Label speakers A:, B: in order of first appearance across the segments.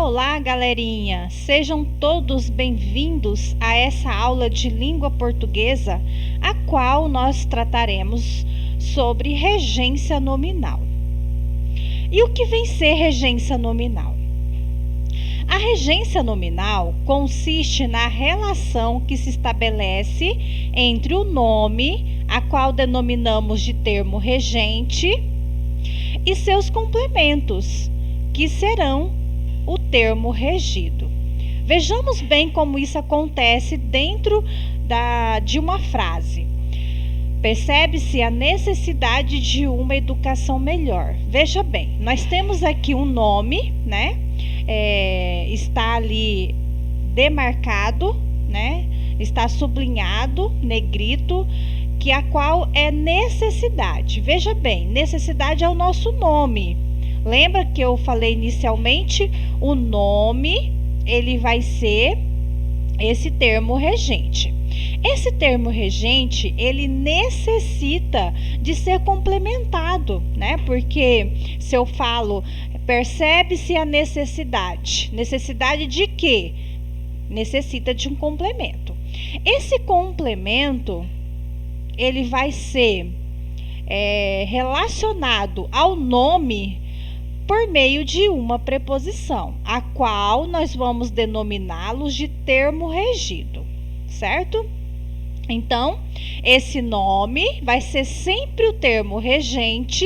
A: Olá, galerinha! Sejam todos bem-vindos a essa aula de língua portuguesa, a qual nós trataremos sobre regência nominal. E o que vem ser regência nominal? A regência nominal consiste na relação que se estabelece entre o nome, a qual denominamos de termo regente, e seus complementos, que serão o termo regido. Vejamos bem como isso acontece dentro de uma frase. Percebe-se a necessidade de uma educação melhor. Veja bem, nós temos aqui um nome, né? Está ali demarcado, né? Está sublinhado, negrito, que a qual é necessidade. Veja bem, necessidade é o nosso nome. Lembra que eu falei inicialmente? O nome, ele vai ser esse termo regente. Esse termo regente, ele necessita de ser complementado, né? Porque se eu falo, percebe-se a necessidade. Necessidade de quê? Necessita de um complemento. Esse complemento, ele vai ser relacionado ao nome por meio de uma preposição, a qual nós vamos denominá-los de termo regido, certo? Então, esse nome vai ser sempre o termo regente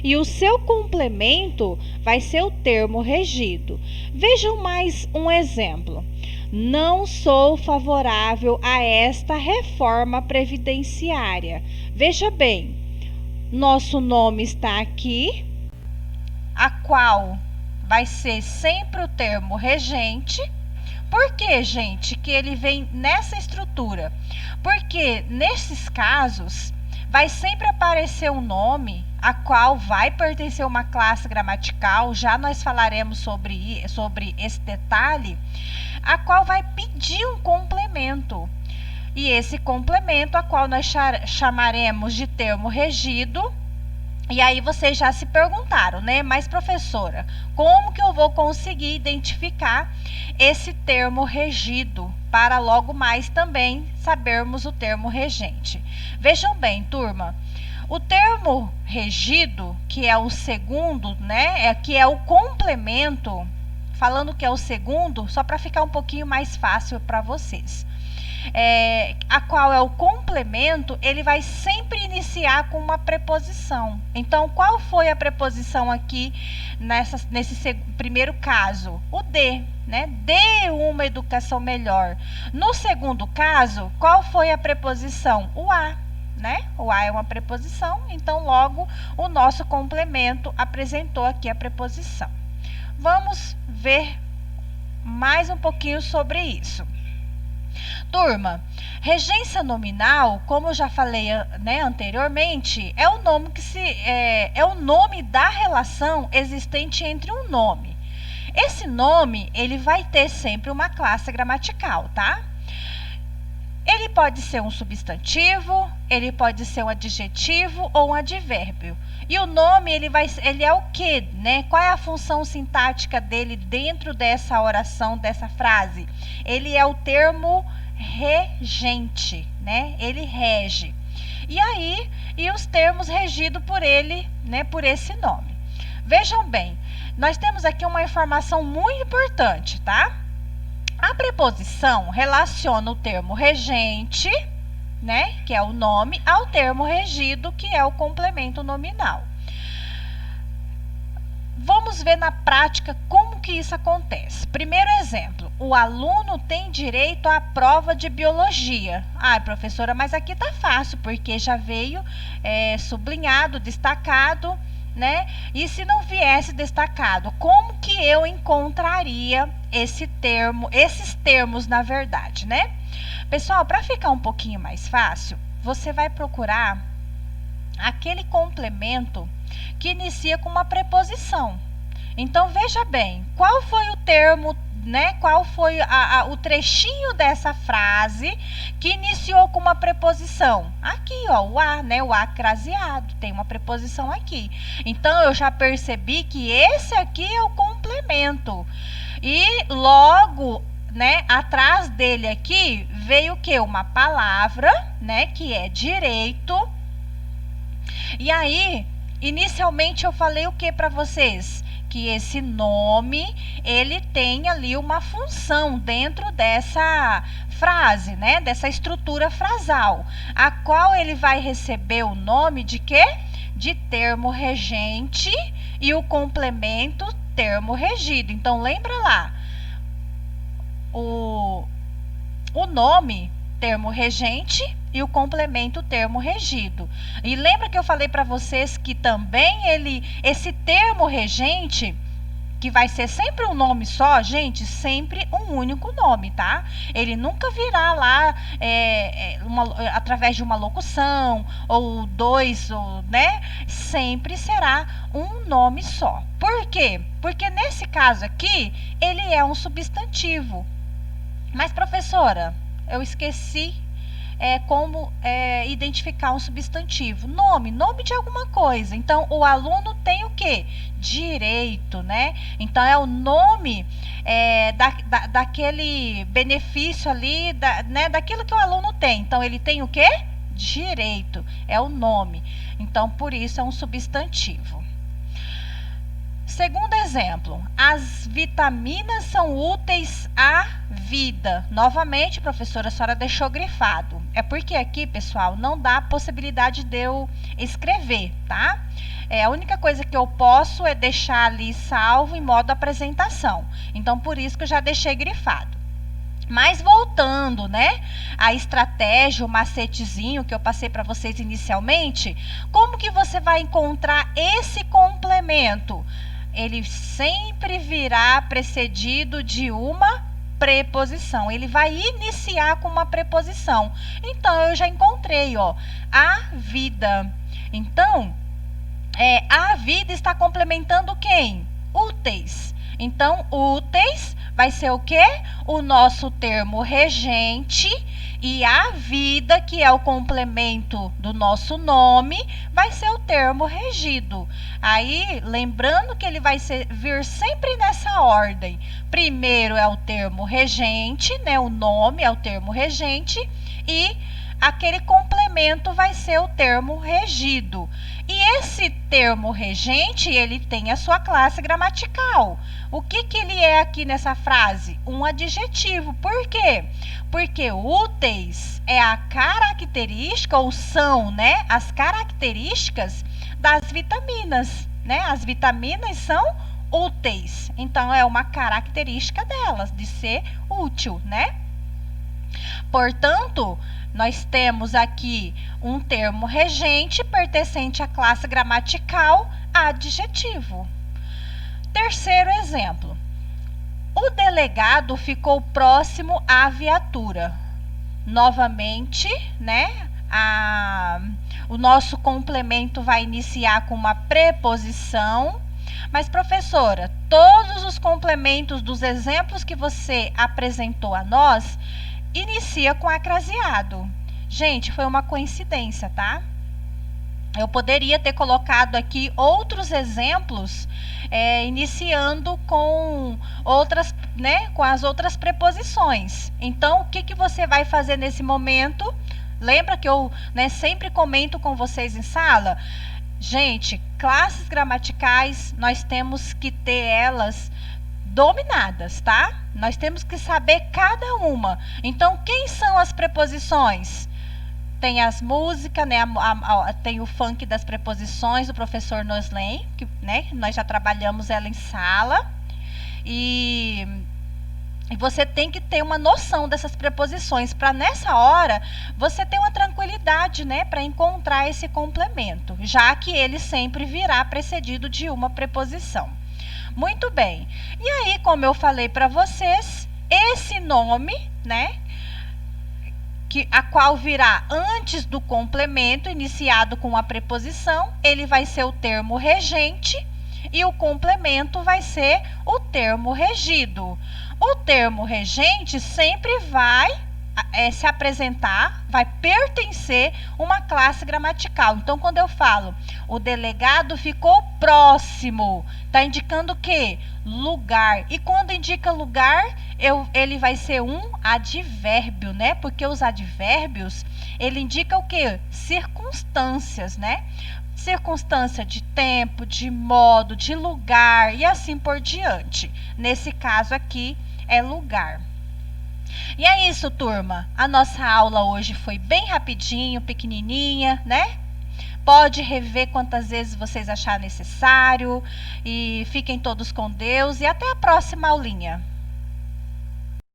A: e o seu complemento vai ser o termo regido. Vejam mais um exemplo. Não sou favorável a esta reforma previdenciária. Veja bem, nosso nome está aqui, a qual vai ser sempre o termo regente. Por que, gente, que ele vem nessa estrutura? Porque nesses casos vai sempre aparecer um nome a qual vai pertencer a uma classe gramatical, já nós falaremos sobre esse detalhe, a qual vai pedir um complemento. E esse complemento, a qual nós chamaremos de termo regido. E aí vocês já se perguntaram, né? Mas, professora, como que eu vou conseguir identificar esse termo regido para logo mais também sabermos o termo regente? Vejam bem, turma, o termo regido, que é o segundo, né? Que é o complemento, falando que é o segundo, só para ficar um pouquinho mais fácil para vocês. A qual é o complemento, ele vai sempre iniciar com uma preposição. Então, qual foi a preposição aqui nesse primeiro caso? O de, né? Dê uma educação melhor. No segundo caso, qual foi a preposição? O a, né? O a é uma preposição, então logo o nosso complemento apresentou aqui a preposição. Vamos ver mais um pouquinho sobre isso. Turma, regência nominal, como eu já falei, né, anteriormente, é o nome é o nome da relação existente entre um nome. Esse nome, ele vai ter sempre uma classe gramatical, tá? Ele pode ser um substantivo, ele pode ser um adjetivo ou um advérbio. E o nome, ele é o quê, né? Qual é a função sintática dele dentro dessa oração, dessa frase? Ele é o termo regente, né? Ele rege. E os termos regidos por ele, né? Por esse nome. Vejam bem, nós temos aqui uma informação muito importante, tá? A preposição relaciona o termo regente, né, que é o nome, ao termo regido, que é o complemento nominal. Vamos ver na prática como que isso acontece. Primeiro exemplo, o aluno tem direito à prova de biologia. Ah, professora, mas aqui tá fácil, porque já veio sublinhado, destacado, né? E se não viesse destacado, como que eu encontraria esses termos, na verdade, né? Pessoal, para ficar um pouquinho mais fácil, você vai procurar aquele complemento que inicia com uma preposição. Então, veja bem, qual foi o termo, né? Qual foi o trechinho dessa frase que iniciou com uma preposição? Aqui, ó, o a, né? O a craseado, tem uma preposição aqui. Então, eu já percebi que esse aqui é o complemento. E logo, né, atrás dele aqui veio o que? Uma palavra, né, que é direito. E aí, inicialmente eu falei o que para vocês? Que esse nome, ele tem ali uma função dentro dessa frase, né? Dessa estrutura frasal, a qual ele vai receber o nome de quê? De termo regente e o complemento termo regido. Então, lembra lá, o nome termo regente e o complemento termo regido. E lembra que eu falei para vocês que também esse termo regente, que vai ser sempre um nome só, gente, sempre um único nome, tá? Ele nunca virá lá através de uma locução, ou dois, ou, né? Sempre será um nome só. Por quê? Porque nesse caso aqui, ele é um substantivo. Mas, professora, eu esqueci como identificar um substantivo. Nome de alguma coisa. Então, o aluno tem o quê? Direito, né? Então, é o nome daquele benefício ali, né? Daquilo que o aluno tem. Então, ele tem o quê? Direito. É o nome. Então, por isso é um substantivo. Segundo exemplo, as vitaminas são úteis à vida. Novamente, professora, a senhora deixou grifado. É porque aqui, pessoal, não dá a possibilidade de eu escrever, tá? A única coisa que eu posso é deixar ali salvo em modo apresentação. Então, por isso que eu já deixei grifado. Mas voltando, né, a estratégia, o macetezinho que eu passei para vocês inicialmente, como que você vai encontrar esse complemento? Ele sempre virá precedido de uma preposição. Ele vai iniciar com uma preposição. Então, eu já encontrei, ó, a vida. Então, a vida está complementando quem? Úteis. Então, úteis vai ser o quê? O nosso termo regente, e a vida, que é o complemento do nosso nome, vai ser o termo regido. Aí, lembrando que ele vai vir sempre nessa ordem. Primeiro é o termo regente, né? O nome é o termo regente, e aquele complemento vai ser o termo regido. E esse termo regente, ele tem a sua classe gramatical. O que ele é aqui nessa frase? Um adjetivo. Por quê? Porque úteis é a característica, ou são, né, as características das vitaminas, né? As vitaminas são úteis. Então, é uma característica delas, de ser útil, né? Portanto, nós temos aqui um termo regente pertencente à classe gramatical adjetivo. Terceiro exemplo. O delegado ficou próximo à viatura. Novamente, né? O nosso complemento vai iniciar com uma preposição. Mas, professora, todos os complementos dos exemplos que você apresentou a nós inicia com acraseado. Gente, foi uma coincidência, tá? Eu poderia ter colocado aqui outros exemplos iniciando com outras, né, com as outras preposições. Então, o que você vai fazer nesse momento? Lembra que eu, né, sempre comento com vocês em sala? Gente, classes gramaticais, nós temos que ter elas dominadas, tá? Nós temos que saber cada uma. Então, quem são as preposições? Tem as músicas, né? Tem o funk das preposições do professor Noslen, que, né, nós já trabalhamos ela em sala. E você tem que ter uma noção dessas preposições para nessa hora você ter uma tranquilidade, né, para encontrar esse complemento, já que ele sempre virá precedido de uma preposição. Muito bem. E aí, como eu falei para vocês, esse nome, né, a qual virá antes do complemento, iniciado com a preposição, ele vai ser o termo regente e o complemento vai ser o termo regido. O termo regente sempre vai se apresentar, vai pertencer uma classe gramatical. Então, quando eu falo o delegado ficou próximo, está indicando o quê? Lugar. E quando indica lugar, ele vai ser um advérbio, né? Porque os advérbios, ele indica o quê? Circunstâncias, né? Circunstância de tempo, de modo, de lugar e assim por diante. Nesse caso aqui, é lugar. E é isso, turma. A nossa aula hoje foi bem rapidinho, pequenininha, né? Pode rever quantas vezes vocês acharem necessário. E fiquem todos com Deus. E até a próxima aulinha.